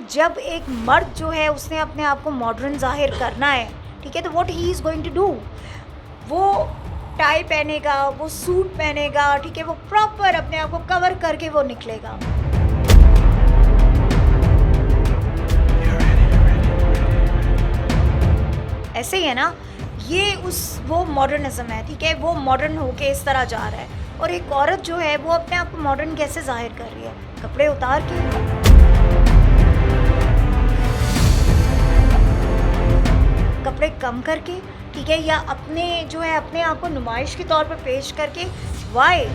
جب ایک مرد جو ہے اس نے اپنے آپ کو ماڈرن ظاہر کرنا ہے، ٹھیک ہے، تو what he is going to do, وہ ٹائی پہنے گا، وہ سوٹ پہنے گا، ٹھیک ہے، وہ پراپر اپنے آپ کو کور کر کے وہ نکلے گا. ایسے ہی ہے نا، یہ وہ ماڈرنزم ہے، ٹھیک ہے، وہ ماڈرن ہو کے اس طرح جا رہا ہے. اور ایک عورت جو ہے وہ اپنے آپ کو ماڈرن کیسے ظاہر کر رہی ہے؟ کپڑے اتار کے، کپڑے کم کر کے، ٹھیک ہے، یا اپنے آپ کو نمائش کے طور پر پیش کر کے. وائی؟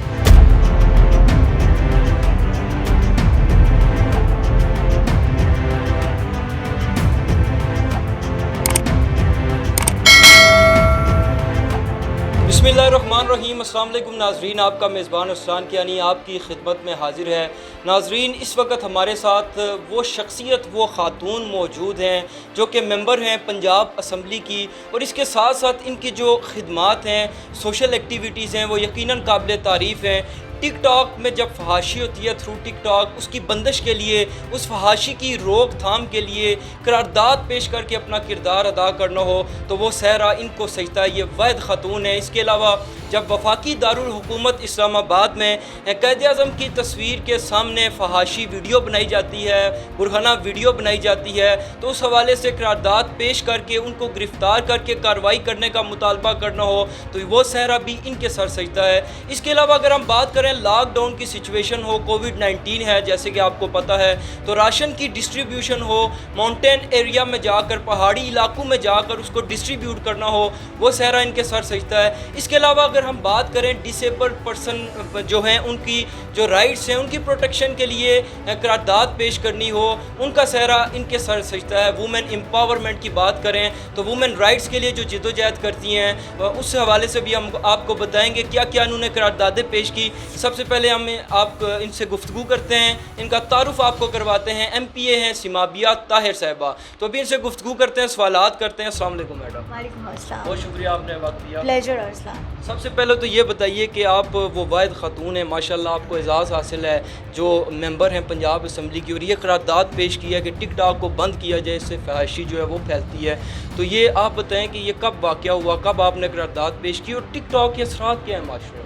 بسم اللہ الرحمن الرحیم. السلام علیکم ناظرین، آپ کا میزبان ارسلان کیانی آپ کی خدمت میں حاضر ہے. ناظرین، اس وقت ہمارے ساتھ وہ شخصیت، وہ خاتون موجود ہیں جو کہ ممبر ہیں پنجاب اسمبلی کی، اور اس کے ساتھ ساتھ ان کی جو خدمات ہیں، سوشل ایکٹیویٹیز ہیں، وہ یقیناً قابل تعریف ہیں. ٹک ٹاک میں جب فحاشی ہوتی ہے تھرو ٹک ٹاک، اس کی بندش کے لیے، اس فحاشی کی روک تھام کے لیے قرارداد پیش کر کے اپنا کردار ادا کرنا ہو تو وہ صحرا ان کو سجتا ہے. یہ واحد خاتون ہے. اس کے علاوہ جب وفاقی دارالحکومت اسلام آباد میں قائد اعظم کی تصویر کے سامنے فحاشی ویڈیو بنائی جاتی ہے، برہنہ ویڈیو بنائی جاتی ہے، تو اس حوالے سے قرارداد پیش کر کے ان کو گرفتار کر کے کارروائی کرنے کا مطالبہ کرنا ہو تو وہ صحرا بھی ان کے سر سجتا ہے. اس کے علاوہ اگر ہم بات کریں لاک ڈاؤن کی سچویشن ہو، کووڈ-19 ہے جیسے کہ آپ کو پتہ ہے، تو راشن کی ڈسٹریبیوشن ہو، ماؤنٹین ایریا میں جا کر، پہاڑی علاقوں میں جا کر اس کو ڈسٹریبیوٹ کرنا ہو، وہ صحرا ان کے سر سجتا ہے. اس کے علاوہ اگر ہم بات کریں ڈسیبلڈ پرسن جو ہیں، ان کی جو رائٹس ہیں، ان کی پروٹیکشن کے لیے قرارداد پیش کرنی ہو، ان کا صحرا ان کے سر سجتا ہے. وومن امپاورمنٹ کی بات کریں تو وومن رائٹس کے لیے جو جدوجہد کرتی ہیں، اس حوالے سے بھی ہم آپ کو بتائیں گے کیا کیا انہوں نے قراردادیں پیش کی. سب سے پہلے ہم آپ ان سے گفتگو کرتے ہیں، ان کا تعارف آپ کو کرواتے ہیں. ایم پی اے ہیں سیمابیہ طاہر صاحبہ. تو ابھی ان سے گفتگو کرتے ہیں، سوالات کرتے ہیں. السلام علیکم میڈم. وعلیکم السلام. بہت شکریہ آپ نے وقت دیا. پلیجر ارسلان. سب سے پہلے تو یہ بتائیے کہ آپ وہ واحد خاتون ہیں، ماشاءاللہ آپ کو اعزاز حاصل ہے، جو ممبر ہیں پنجاب اسمبلی کی، اور یہ قرارداد پیش کیا ہے کہ ٹک ٹاک کو بند کیا جائے، اس سے فحاشی جو ہے وہ پھیلتی ہے. تو یہ آپ بتائیں کہ یہ کب واقعہ ہوا، کب آپ نے قرارداد پیش کی، اور ٹک ٹاک کے اثرات کیا ہیں معاشرے میں؟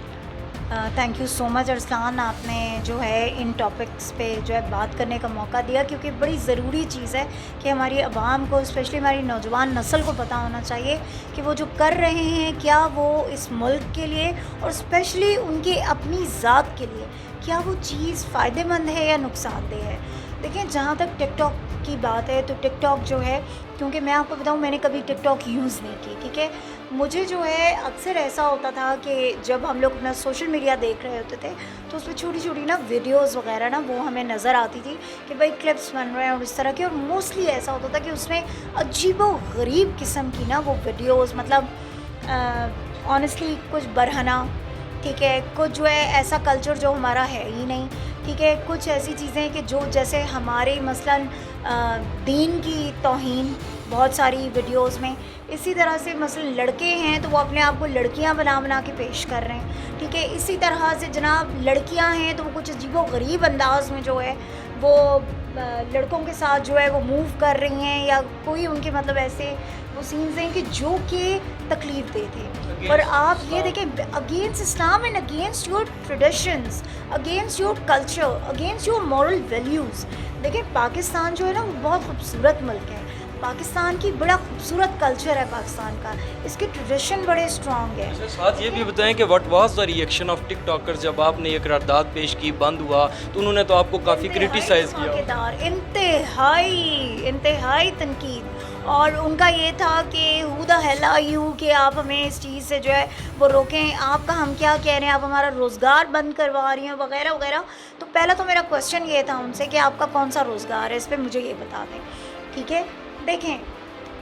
تھینک یو سو مچ ارسلان، آپ نے جو ہے ان ٹاپکس پہ جو ہے بات کرنے کا موقع دیا، کیونکہ بڑی ضروری چیز ہے کہ ہماری عوام کو، اسپیشلی ہماری نوجوان نسل کو پتہ ہونا چاہیے کہ وہ جو کر رہے ہیں کیا وہ اس ملک کے لیے اور اسپیشلی ان کی اپنی ذات کے لیے کیا وہ چیز فائدہ مند ہے یا نقصان دہ ہے. دیکھیں، جہاں تک ٹک ٹاک کی بات ہے تو ٹک ٹاک جو ہے، کیونکہ میں آپ کو بتاؤں میں نے کبھی ٹک ٹاک یوز نہیں کی، ٹھیک ہے. مجھے جو ہے اکثر ایسا ہوتا تھا کہ جب ہم لوگ اپنا سوشل میڈیا دیکھ رہے ہوتے تھے تو اس پہ چھوٹی چھوٹی نا ویڈیوز وغیرہ نا وہ ہمیں نظر آتی تھی کہ بھائی کلپس بن رہے ہیں اور اس طرح کے، اور موسٹلی ایسا ہوتا تھا کہ اس میں عجیب و غریب قسم کی نا وہ ویڈیوز، مطلب آنیسٹلی کچھ برہنہ، ٹھیک ہے، کچھ جو ہے ایسا کلچر جو ہمارا ہے ہی نہیں، ٹھیک ہے، کچھ ایسی چیزیں کہ جو جیسے ہمارے مثلاً دین کی توہین بہت ساری ویڈیوز میں، اسی طرح سے مثلاً لڑکے ہیں تو وہ اپنے آپ کو لڑکیاں بنا کے پیش کر رہے ہیں، ٹھیک ہے. اسی طرح سے جناب لڑکیاں ہیں تو وہ کچھ عجیب و غریب انداز میں جو ہے وہ لڑکوں کے ساتھ جو ہے وہ موو کر رہی ہیں، یا کوئی ان کے مطلب ایسے وہ سینز ہیں کہ جو کہ تکلیف دہ تھے. اور آپ یہ دیکھیں، against Islam and against your traditions, against your culture, against your moral values. دیکھیں، پاکستان جو ہے نا وہ بہت خوبصورت ملک ہے، پاکستان کی بڑا خوبصورت کلچر ہے پاکستان کا، اس کے ٹریڈیشن بڑے اسٹرانگ ہیں. ساتھ یہ بھی بتائیں کہ what was the reaction of TikTokers جب آپ نے یہ قرارداد پیش کی، بند ہوا تو انہوں نے تو آپ کو کافی کرٹیسائز کیا. انتہائی تنقید، اور ان کا یہ تھا کہ ہو دا ہیل آر یو کہ آپ ہمیں اس چیز سے جو ہے وہ روکیں، آپ کا ہم کیا کہہ رہے ہیں، آپ ہمارا روزگار بند کروا رہی ہیں وغیرہ وغیرہ. تو پہلا تو میرا کویشچن یہ تھا ان سے کہ آپ کا کون سا روزگار ہے، اس پہ مجھے یہ بتا دیں، ٹھیک ہے. دیکھیں،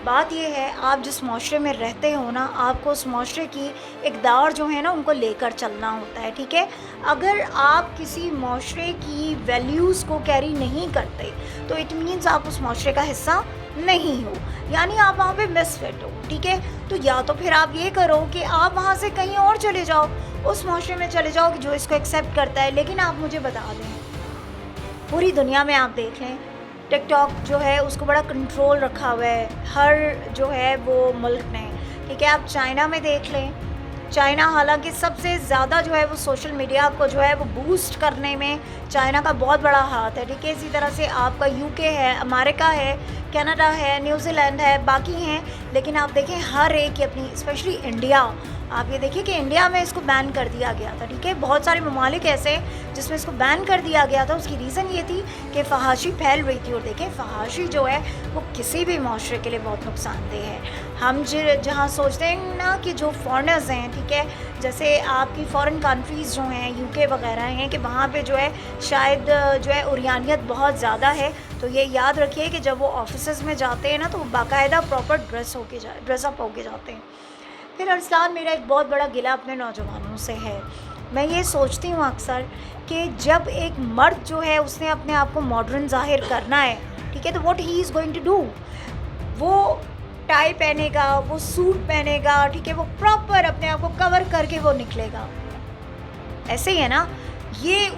بات یہ ہے، آپ جس معاشرے میں رہتے ہو نا، آپ کو اس معاشرے کی اقدار جو ہے نا ان کو لے کر چلنا ہوتا ہے، ٹھیک ہے. اگر آپ کسی معاشرے کی ویلیوز کو کیری نہیں کرتے تو اٹ مینس آپ اس معاشرے کا حصہ نہیں ہو، یعنی آپ وہاں پہ مس فٹ ہو، ٹھیک ہے. تو یا تو پھر آپ یہ کرو کہ آپ وہاں سے کہیں اور چلے جاؤ، اس معاشرے میں چلے جاؤ کہ جو اس کو ایکسیپٹ کرتا ہے. لیکن آپ مجھے بتا دیں، پوری دنیا میں آپ دیکھ لیں ٹک ٹاک جو ہے اس کو بڑا کنٹرول رکھا ہوا ہے ہر جو ہے وہ ملک نے. ٹھیک ہے, آپ چائنا میں دیکھ لیں, چائنا حالانکہ سب سے زیادہ جو ہے وہ سوشل میڈیا کو جو ہے وہ بوسٹ کرنے میں چائنا کا بہت بڑا ہاتھ ہے. ٹھیک ہے, اسی طرح سے آپ کا یو کے ہے, امریکہ ہے, کینیڈا ہے, نیوزی لینڈ ہے, باقی ہیں. لیکن آپ دیکھیں ہر ایک کی اپنی, اسپیشلی انڈیا, آپ یہ دیکھیں کہ انڈیا میں اس کو بین کر دیا گیا تھا. ٹھیک ہے, بہت سارے ممالک ایسے جس میں اس کو بین کر دیا گیا تھا. اس کی ریزن یہ تھی کہ فحاشی پھیل رہی تھی. اور دیکھیں فحاشی جو ہے وہ کسی بھی معاشرے کے لیے بہت نقصان دہ ہے. ہم جہاں سوچتے ہیں نا کہ جو فارنرز ہیں, ٹھیک ہے, جیسے آپ کی فارن کنٹریز جو ہیں یو کے وغیرہ ہیں, کہ وہاں پہ جو ہے شاید جو ہے عریانیت بہت زیادہ ہے, تو یہ یاد رکھیے کہ جب وہ آفیسز میں جاتے ہیں نا تو وہ باقاعدہ پراپر ڈریس اپ ہو کے جاتے ہیں. پھر ارسلان, میرا ایک بہت بڑا گلہ اپنے نوجوانوں سے ہے. میں یہ سوچتی ہوں اکثر کہ جب ایک مرد جو ہے اس نے اپنے آپ کو ماڈرن ظاہر کرنا ہے, ٹھیک ہے, تو what he is going to do, وہ ٹائی پہنے گا, وہ سوٹ پہنے گا, ٹھیک ہے, وہ پراپر اپنے آپ کو کور کر کے وہ نکلے گا. ایسے ہی ہے نا, یہ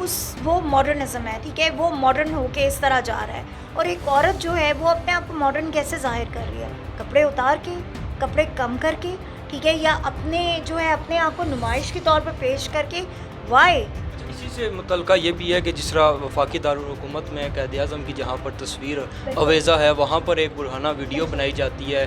وہ ماڈرنزم ہے. ٹھیک ہے, وہ ماڈرن ہو کے اس طرح جا رہا ہے. اور ایک عورت جو ہے وہ اپنے آپ کو ماڈرن کیسے ظاہر کر رہی ہے؟ کپڑے اتار کے, کپڑے کم کر کے, ٹھیک ہے, یا اپنے جو ہے اپنے آپ کو نمائش کے طور پر پیش کر کے. وائی؟ اسی سے متعلقہ یہ بھی ہے کہ جس طرح وفاقی دارالحکومت میں قائد اعظم کی جہاں پر تصویر اویزہ ہے, وہاں پر ایک برہنہ ویڈیو بنائی جاتی ہے,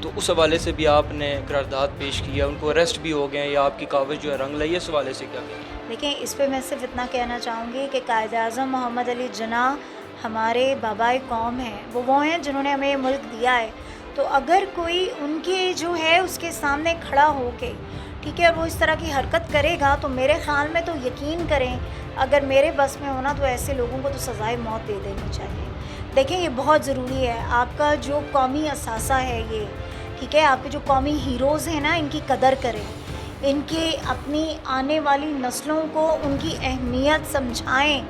تو اس حوالے سے بھی آپ نے قرارداد پیش کی ہے, ان کو اریسٹ بھی ہو گئے ہیں, یا آپ کی کاوش جو ہے رنگ لائی ہے, اس حوالے سے کیا کہیں؟ دیکھیں, اس پہ میں صرف اتنا کہنا چاہوں گی کہ قائد اعظم محمد علی جناح ہمارے بابائے قوم ہیں, وہ ہیں جنہوں نے ہمیں یہ ملک دیا ہے. تو اگر کوئی ان کے جو ہے اس کے سامنے کھڑا ہو کے, ٹھیک ہے, اور وہ اس طرح کی حرکت کرے گا, تو میرے خیال میں تو یقین کریں, اگر میرے بس میں ہونا تو ایسے لوگوں کو تو سزائے موت دے دینی چاہیے. دیکھیں, یہ بہت ضروری ہے. آپ کا جو قومی اثاثہ ہے یہ, ٹھیک ہے, آپ کے جو قومی ہیروز ہیں نا, ان کی قدر کریں, ان کے اپنی آنے والی نسلوں کو ان کی اہمیت سمجھائیں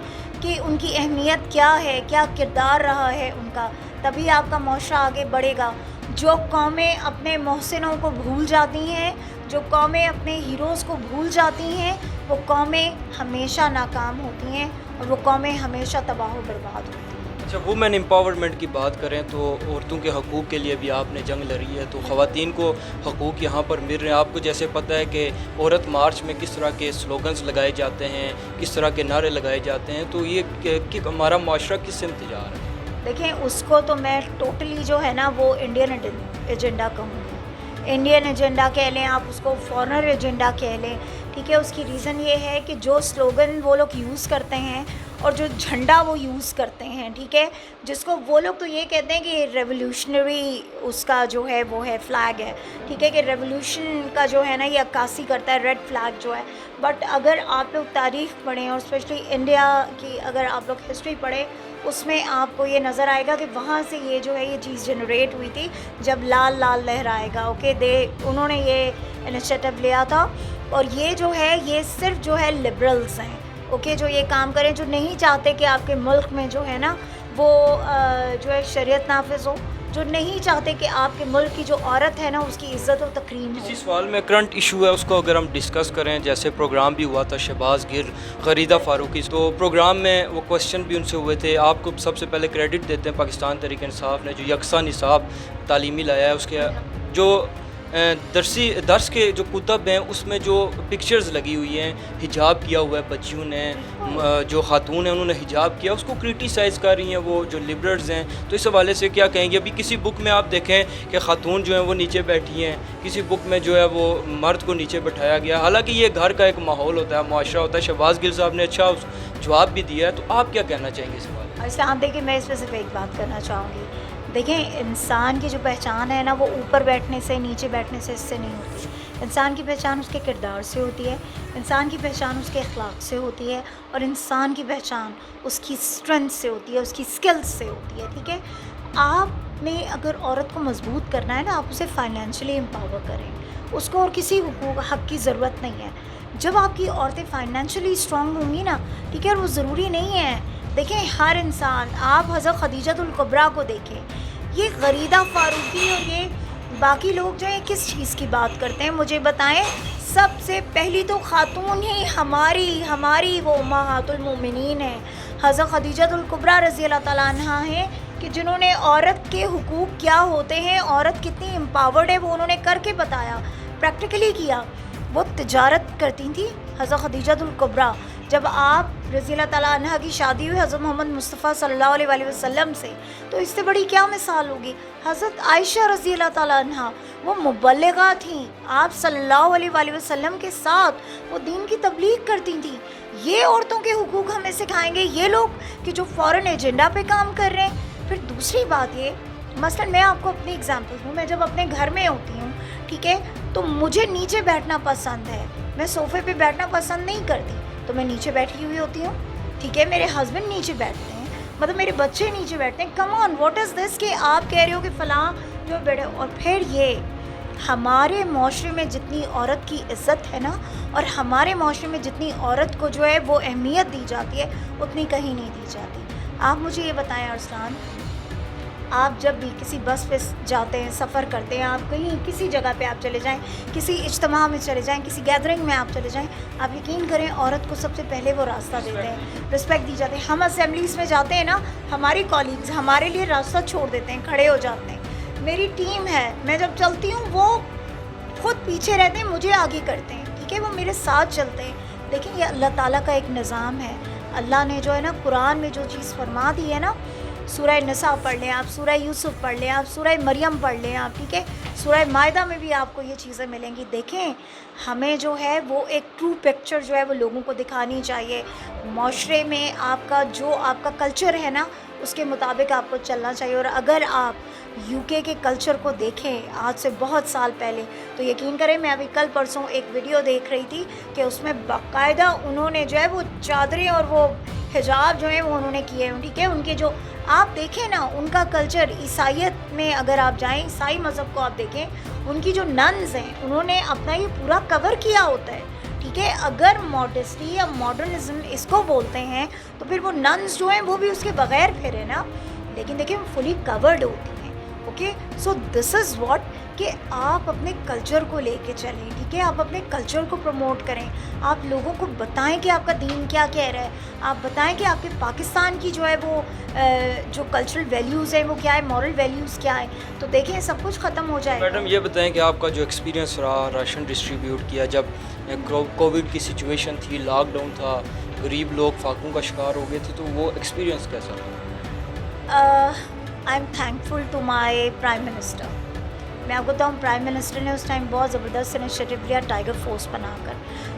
کہ ان کی اہمیت کیا ہے, کیا کردار رہا ہے ان کا, تبھی آپ کا معاشرہ آگے بڑھے گا. جو قومیں اپنے محسنوں کو بھول جاتی ہیں, جو قومیں اپنے ہیروز کو بھول جاتی ہیں, وہ قومیں ہمیشہ ناکام ہوتی ہیں, اور وہ قومیں ہمیشہ تباہ و برباد ہوتی ہیں. اچھا, وومن امپاورمنٹ کی بات کریں تو عورتوں کے حقوق کے لیے بھی آپ نے جنگ لڑی ہے, تو خواتین کو حقوق یہاں پر مل رہے ہیں. آپ کو جیسے پتہ ہے کہ عورت مارچ میں کس طرح کے سلوگنز لگائے جاتے ہیں, کس طرح کے نعرے لگائے جاتے ہیں, تو یہ کہ ہمارا معاشرہ کس سمت جا رہا ہے؟ دیکھیں, اس کو تو میں ٹوٹلی جو ہے نا وہ انڈین ایجنڈا کہوں گی. انڈین ایجنڈا کہہ لیں, آپ اس کو فارنر ایجنڈا کہہ لیں, ٹھیک ہے. اس کی ریزن یہ ہے کہ جو سلوگن وہ لوگ یوز کرتے ہیں اور جو جھنڈا وہ یوز کرتے ہیں, ٹھیک ہے, جس کو وہ لوگ تو یہ کہتے ہیں کہ ریولیوشنری اس کا جو ہے وہ ہے فلیگ ہے, ٹھیک ہے, کہ ریولیوشن کا جو ہے نا یہ عکاسی کرتا ہے, ریڈ فلیگ جو ہے. بٹ اگر آپ لوگ تاریخ پڑھیں, اور اسپیشلی انڈیا کی اگر آپ لوگ ہسٹری پڑھیں, اس میں آپ کو یہ نظر آئے گا کہ وہاں سے یہ جو ہے یہ چیز جنریٹ ہوئی تھی جب لال لال لہرائے گا. اوکے, انہوں نے یہ انیشیٹو لیا تھا, اور یہ جو ہے یہ صرف جو ہے لبرلز ہیں, اوکے, جو یہ کام کریں, جو نہیں چاہتے کہ آپ کے ملک میں جو ہے نا وہ جو ہے شریعت نافذ ہو, جو نہیں چاہتے کہ آپ کے ملک کی جو عورت ہے نا اس کی عزت و تکریم ہو. اسی سوال میں کرنٹ ایشو ہے, اس کو اگر ہم ڈسکس کریں, جیسے پروگرام بھی ہوا تھا شہباز گر, غریدہ فاروقی, تو پروگرام میں وہ کوسچن بھی ان سے ہوئے تھے. آپ کو سب سے پہلے کریڈٹ دیتے ہیں پاکستان تحریک انصاف نے, جو یکساں نصاب تعلیمی لایا ہے. اس کے جو درس کے جو کتب ہیں اس میں جو پکچرز لگی ہوئی ہیں, حجاب کیا ہوا ہے بچیوں نے, جو خاتون ہیں انہوں نے حجاب کیا, اس کو کرٹیسائز کر رہی ہیں وہ جو لبرلز ہیں. تو اس حوالے سے کیا کہیں گے؟ ابھی کسی بک میں آپ دیکھیں کہ خاتون جو ہیں وہ نیچے بیٹھی ہیں, کسی بک میں جو ہے وہ مرد کو نیچے بٹھایا گیا, حالانکہ یہ گھر کا ایک ماحول ہوتا ہے, معاشرہ ہوتا ہے. شہباز گل صاحب نے اچھا جواب بھی دیا ہے, تو آپ کیا کہنا چاہیں گے اس حوالے؟ اسلام, دیکھیں, میں اس پہ صرف ایک بات کرنا چاہوں گی. دیکھیں, انسان کی جو پہچان ہے نا وہ اوپر بیٹھنے سے, نیچے بیٹھنے سے, اس سے نہیں ہوتی. انسان کی پہچان اس کے کردار سے ہوتی ہے, انسان کی پہچان اس کے اخلاق سے ہوتی ہے, اور انسان کی پہچان اس کی اسٹرینتھ سے ہوتی ہے, اس کی اسکلز سے ہوتی ہے, ٹھیک ہے. آپ نے اگر عورت کو مضبوط کرنا ہے نا, آپ اسے فائنینشلی امپاور کریں, اس کو اور کسی حق کی ضرورت نہیں ہے. جب آپ کی عورتیں فائنینشلی اسٹرانگ ہوں گی نا, ٹھیک ہے, اور وہ ضروری نہیں ہے. دیکھیں, ہر انسان, آپ حضرت خدیجۃ الکبریٰ کو دیکھیں, یہ غریدہ فاروقی اور یہ باقی لوگ جو ہیں کس چیز کی بات کرتے ہیں مجھے بتائیں. سب سے پہلی تو خاتون ہی ہماری وہ امہات المومنین ہیں, حضرت خدیجۃ الکبریٰ رضی اللہ تعالیٰ عنہا ہیں, کہ جنہوں نے عورت کے حقوق کیا ہوتے ہیں, عورت کتنی امپاورڈ ہے, وہ انہوں نے کر کے بتایا, پریکٹیکلی کیا. وہ تجارت کرتی تھیں حضرت خدیجہ الکبریٰ. جب آپ رضی اللہ تعالیٰ عنہ کی شادی ہوئی حضرت محمد مصطفیٰ صلی اللہ علیہ وآلہ وسلم سے, تو اس سے بڑی کیا مثال ہوگی. حضرت عائشہ رضی اللہ تعالیٰ عنہ وہ مبلغہ تھیں, آپ صلی اللہ علیہ وآلہ وسلم کے ساتھ وہ دین کی تبلیغ کرتی تھیں. یہ عورتوں کے حقوق ہمیں سکھائیں گے یہ لوگ کہ جو فورن ایجنڈا پہ کام کر رہے ہیں. پھر دوسری بات یہ, مثلاً میں آپ کو اپنی اگزامپل دوں, میں جب اپنے گھر میں ہوتی ہوں, ٹھیک ہے, تو مجھے نیچے بیٹھنا پسند ہے, میں صوفے پہ بیٹھنا پسند نہیں کرتی, تو میں نیچے بیٹھی ہوئی ہوتی ہوں, ٹھیک ہے. میرے ہسبینڈ نیچے بیٹھتے ہیں, مطلب میرے بچے نیچے بیٹھتے ہیں. کم آن, واٹ از دس کہ آپ کہہ رہے ہو کہ فلاں جو بیٹھے. اور پھر یہ ہمارے معاشرے میں جتنی عورت کی عزت ہے نا, اور ہمارے معاشرے میں جتنی عورت کو جو ہے وہ اہمیت دی جاتی ہے, اتنی کہیں نہیں دی جاتی. آپ مجھے یہ بتائیں ارسلان, آپ جب بھی کسی بس پہ جاتے ہیں, سفر کرتے ہیں, آپ کہیں کسی جگہ پہ آپ چلے جائیں, کسی اجتماع میں چلے جائیں, کسی گیدرنگ میں آپ چلے جائیں, آپ یقین کریں عورت کو سب سے پہلے وہ راستہ دیتے ہیں, رسپیکٹ دی جاتی ہے. ہم اسمبلیز میں جاتے ہیں نا, ہماری کالیگز ہمارے لیے راستہ چھوڑ دیتے ہیں, کھڑے ہو جاتے ہیں. میری ٹیم ہے, میں جب چلتی ہوں وہ خود پیچھے رہتے ہیں, مجھے آگے کرتے ہیں, ٹھیک ہے, وہ میرے ساتھ چلتے ہیں. لیکن یہ اللہ تعالیٰ کا ایک نظام ہے. اللہ نے جو ہے نا قرآن میں جو چیز فرما دی ہے نا, سورہ نساء پڑھ لیں آپ, سورہ یوسف پڑھ لیں آپ, سورہ مریم پڑھ لیں آپ, ٹھیک ہے, سورہ مائدہ میں بھی آپ کو یہ چیزیں ملیں گی. دیکھیں ہمیں جو ہے وہ ایک ٹرو پکچر جو ہے وہ لوگوں کو دکھانی چاہیے. معاشرے میں آپ کا جو آپ کا کلچر ہے نا, اس کے مطابق آپ کو چلنا چاہیے. اور اگر آپ یو کے کلچر کو دیکھیں آج سے بہت سال پہلے, تو یقین کریں میں ابھی کل پرسوں ایک ویڈیو دیکھ رہی تھی کہ اس میں باقاعدہ انہوں نے جو ہے وہ چادریں اور وہ حجاب جو ہے وہ انہوں نے کیے ہیں, ٹھیک ہے. ان کے جو آپ دیکھیں نا ان کا کلچر, عیسائیت میں اگر آپ جائیں, عیسائی مذہب کو آپ دیکھیں, ان کی جو ننز ہیں انہوں نے اپنا یہ پورا کور کیا ہوتا ہے, ٹھیک ہے. اگر ماڈسٹی یا ماڈرنزم اس کو بولتے ہیں تو پھر وہ ننز جو ہیں وہ بھی اس کے بغیر پھرے نا, لیکن دیکھیں فلی کورڈ ہوتی ہیں. Okay, so this is what کہ آپ اپنے کلچر کو لے کے چلیں, ٹھیک ہے, آپ اپنے کلچر کو پروموٹ کریں, آپ لوگوں کو بتائیں کہ آپ کا دین کیا کہہ رہا ہے, آپ بتائیں کہ آپ کے پاکستان کی جو ہے وہ جو کلچرل ویلیوز ہیں وہ کیا ہے, مورل ویلیوز کیا ہے. تو دیکھیں سب کچھ ختم ہو جائے گا. میڈم یہ بتائیں کہ آپ کا جو ایکسپیرینس رہا راشن ڈسٹریبیوٹ کیا, جب کووڈ کی سچویشن تھی, لاک ڈاؤن تھا, غریب لوگ فاقوں کا شکار ہو گئے تھے, تو وہ ایکسپیرینس کیسا تھا؟ I am thankful to my prime minister. میں آپ کو بتاؤں, پرائم منسٹر نے اس ٹائم بہت زبردست انیشیٹو لیا ٹائیگر فورس بنا کر,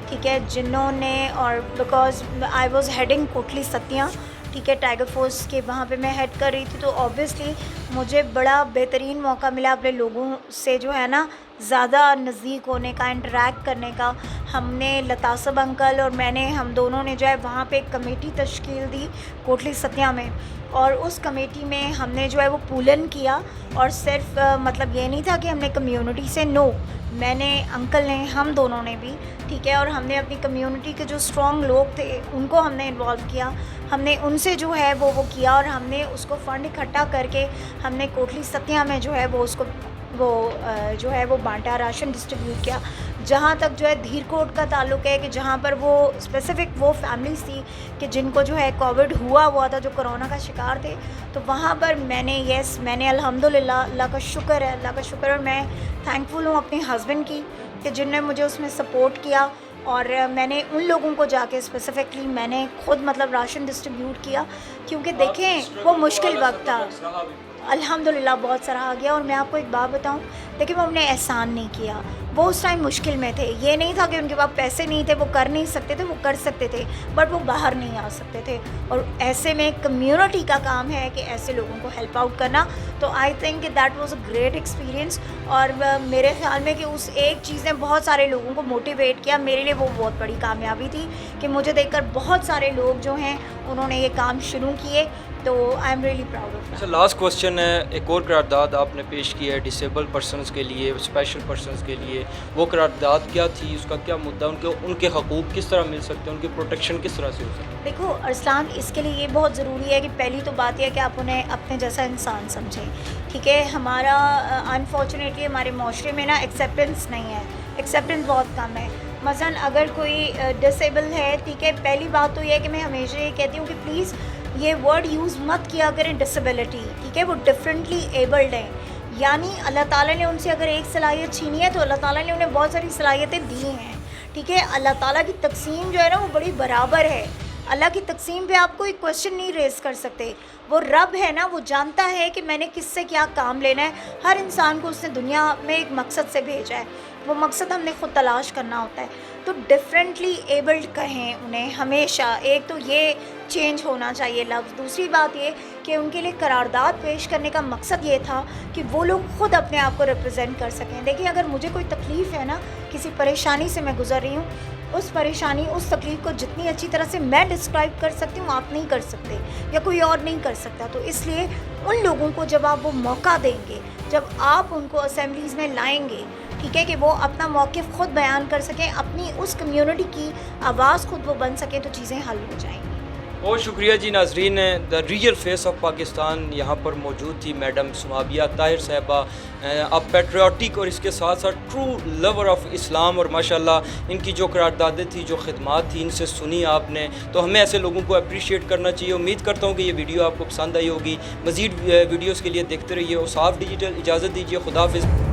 ٹھیک ہے, جنہوں نے, اور because I was heading Kotli Sattian, ٹھیک ہے, ٹائیگر فورس کے وہاں پہ میں ہیڈ کر رہی تھی, تو اوبیسلی مجھے بڑا بہترین موقع ملا اپنے لوگوں سے جو ہے نا زیادہ نزدیک ہونے کا, انٹریکٹ کرنے کا. ہم نے لتاسب انکل اور میں نے, ہم دونوں نے جو ہے وہاں پہ ایک کمیٹی تشکیل دی کوٹلی ستیاں میں, اور اس کمیٹی میں ہم نے جو ہے وہ پولن کیا. اور صرف مطلب یہ نہیں تھا کہ ہم نے کمیونٹی سے, نو, میں نے, انکل نے, ہم دونوں نے بھی, ٹھیک ہے, اور ہم نے اپنی کمیونٹی کے جو اسٹرانگ لوگ تھے ان کو ہم نے انوالو کیا, ہم نے ان سے جو ہے وہ کیا, اور ہم نے اس کو فنڈ اکٹھا کر کے ہم نے کوٹلی ستیاں میں جو ہے وہ اس کو جو ہے وہ بانٹا, راشن ڈسٹریبیوٹ کیا. جہاں تک جو ہے دھیر کوٹ کا تعلق ہے کہ جہاں پر وہ اسپیسیفک وہ فیملیز تھی کہ جن کو جو ہے کووڈ ہوا تھا, جو کرونا کا شکار تھے, تو وہاں پر میں نے, یس, میں نے الحمدللہ, اللہ کا شکر ہے, اللہ کا شکر, اور میں تھینکفل ہوں اپنے ہسبینڈ کی کہ جن نے مجھے اس میں سپورٹ کیا. اور میں نے ان لوگوں کو جا کے اسپیسیفکلی میں نے خود مطلب راشن ڈسٹریبیوٹ کیا, کیونکہ دیکھیں وہ مشکل وقت تھا. الحمدللہ بہت سراہا گیا. اور میں آپ کو ایک بات بتاؤں, دیکھیں وہ ہم نے احسان نہیں کیا, وہ اس ٹائم مشکل میں تھے, یہ نہیں تھا کہ ان کے پاس پیسے نہیں تھے, وہ کر نہیں سکتے تھے, وہ کر سکتے تھے بٹ وہ باہر نہیں آ سکتے تھے. اور ایسے میں کمیونٹی کا کام ہے کہ ایسے لوگوں کو ہیلپ آؤٹ کرنا. تو I think that was a great experience. اور میرے خیال میں کہ اس ایک چیز نے بہت سارے لوگوں کو موٹیویٹ کیا. میرے لیے وہ بہت بڑی کامیابی تھی کہ مجھے دیکھ کر بہت سارے لوگ جو ہیں انہوں نے یہ کام شروع کیے. تو I am really proud of. اچھا, لاسٹ کوسچن ہے, ایک اور قرارداد آپ نے پیش کی ہے ڈسیبل پرسنس کے لیے, اسپیشل پرسنس کے لیے, وہ قرارداد کیا تھی, اس کا کیا مدعا, ان کے حقوق کس طرح مل سکتے ہیں, ان کی پروٹیکشن کس طرح سے ہو سکتی ہے؟ دیکھو ارسلان, اس کے لیے یہ بہت ضروری ہے کہ پہلی تو بات یہ ہے کہ آپ انہیں اپنے جیسا انسان سمجھیں, ٹھیک ہے. ہمارا انفارچونیٹلی ہمارے معاشرے میں نا ایکسیپٹنس نہیں ہے, ایکسیپٹنس بہت کم ہے. مثلاً اگر کوئی ڈسیبل ہے, ٹھیک ہے, پہلی بات تو یہ ہے کہ میں ہمیشہ یہ کہتی ہوں کہ پلیز یہ ورڈ یوز مت کیا کریں ڈسیبلٹی، ٹھیک ہے، وہ ڈفرینٹلی ایبلڈ ہیں، یعنی اللہ تعالیٰ نے ان سے اگر ایک صلاحیت چھینی ہے تو اللہ تعالیٰ نے انہیں بہت ساری صلاحیتیں دی ہیں، ٹھیک ہے۔ اللہ تعالیٰ کی تقسیم جو ہے نا وہ بڑی برابر ہے، اللہ کی تقسیم پہ آپ کوئی کویشچن نہیں ریز کر سکتے۔ وہ رب ہے نا، وہ جانتا ہے کہ میں نے کس سے کیا کام لینا ہے، ہر انسان کو اس نے دنیا میں ایک مقصد سے بھیجا ہے، وہ مقصد ہم نے خود تلاش کرنا ہوتا ہے۔ تو ڈفرینٹلی ایبلڈ کہیں انہیں ہمیشہ، ایک تو یہ چینج ہونا چاہیے لفظ، دوسری بات یہ کہ ان کے لیے قرارداد پیش کرنے کا مقصد یہ تھا کہ وہ لوگ خود اپنے آپ کو ریپرزینٹ کر سکیں۔ دیکھیں اگر مجھے کوئی تکلیف ہے نا، کسی پریشانی سے میں گزر رہی ہوں، اس پریشانی، اس تکلیف کو جتنی اچھی طرح سے میں ڈسکرائب کر سکتی ہوں آپ نہیں کر سکتے، یا کوئی اور نہیں کر سکتا۔ تو اس لیے ان لوگوں کو جب آپ وہ موقع دیں گے، جب آپ ان کو اسمبلیز میں لائیں گے، ٹھیک ہے، کہ وہ اپنا موقف خود بیان کر سکیں، اپنی اس کمیونٹی کی آواز خود وہ بن سکیں، تو چیزیں حل ہو جائیں گی۔ بہت شکریہ جی ناظرین، the real face of Pakistan یہاں پر موجود تھی میڈم سمابیہ طاہر صاحبہ، اب پیٹریوٹک اور اس کے ساتھ ساتھ ٹرو لور آف اسلام، اور ماشاءاللہ ان کی جو قراردادیں تھیں، جو خدمات تھیں، ان سے سنی آپ نے، تو ہمیں ایسے لوگوں کو اپریشیٹ کرنا چاہیے۔ امید کرتا ہوں کہ یہ ویڈیو آپ کو پسند آئی ہوگی، مزید ویڈیوز کے لیے دیکھتے رہیے۔ اور صاف ڈیجیٹل اجازت دیجیے، خدا حافظ۔